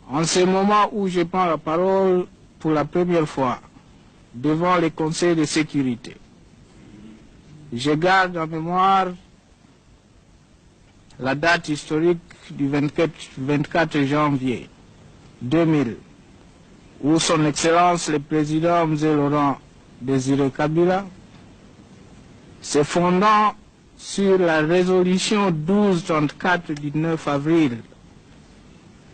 En ce moment où je prends la parole pour la première fois devant les conseils de sécurité, je garde en mémoire la date historique du 24 janvier 2000, où son Excellence le Président M. Laurent Désiré Kabila, se fondant sur la résolution 1234 du 9 avril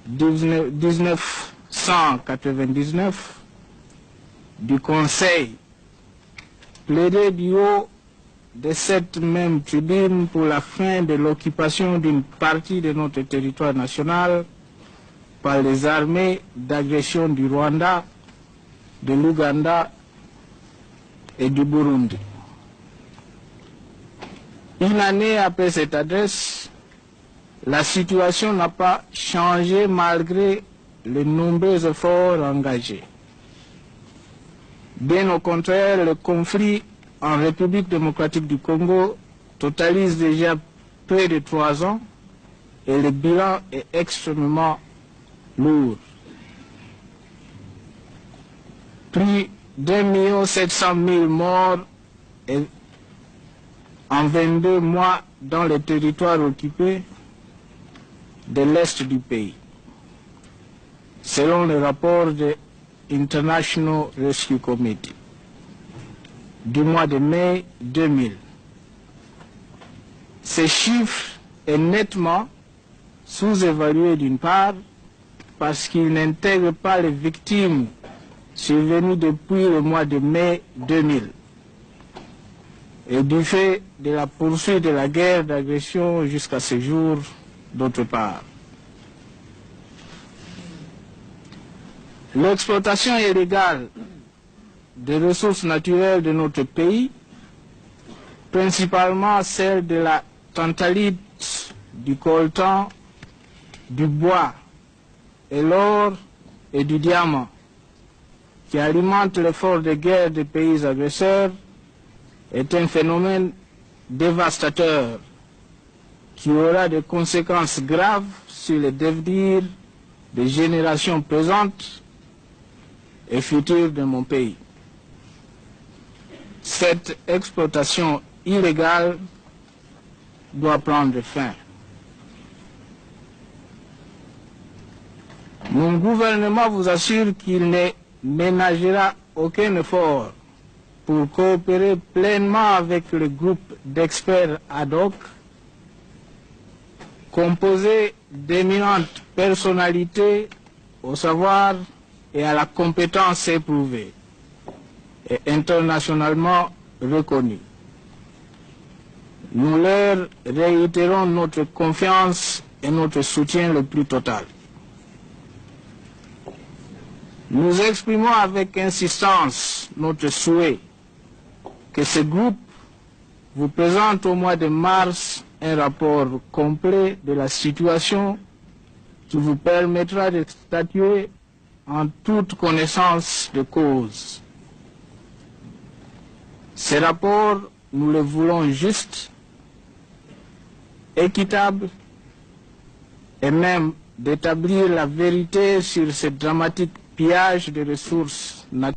1999 du Conseil, plaidait du haut de cette même tribune pour la fin de l'occupation d'une partie de notre territoire national par les armées d'agression du Rwanda, de l'Ouganda et du Burundi. Une année après cette adresse, la situation n'a pas changé malgré les nombreux efforts engagés. Bien au contraire, le conflit en République démocratique du Congo totalise déjà près de 3 ans et le bilan est extrêmement lourd. Plus d'1,7 million morts en 22 mois dans les territoires occupés de l'Est du pays, selon le rapport de International Rescue Committee du mois de mai 2000. Ce chiffre est nettement sous-évalué d'une part parce qu'il n'intègre pas les victimes survenues depuis le mois de mai 2000 et du fait de la poursuite de la guerre d'agression jusqu'à ce jour d'autre part. L'exploitation illégale des ressources naturelles de notre pays, principalement celle de la tantalite, du coltan, du bois et l'or et du diamant, qui alimente l'effort de guerre des pays agresseurs, est un phénomène dévastateur qui aura des conséquences graves sur le devenir des générations présentes et futures de mon pays. Cette exploitation illégale doit prendre fin. Mon gouvernement vous assure qu'il ne ménagera aucun effort pour coopérer pleinement avec le groupe d'experts ad hoc composé d'éminentes personnalités au savoir et à la compétence éprouvée et internationalement reconnue. Nous leur réitérons notre confiance et notre soutien le plus total. Nous exprimons avec insistance notre souhait que ce groupe vous présente au mois de mars un rapport complet de la situation qui vous permettra de statuer en toute connaissance de cause. Ce rapport, nous le voulons juste, équitable et même d'établir la vérité sur ce dramatique pillage de ressources naturelles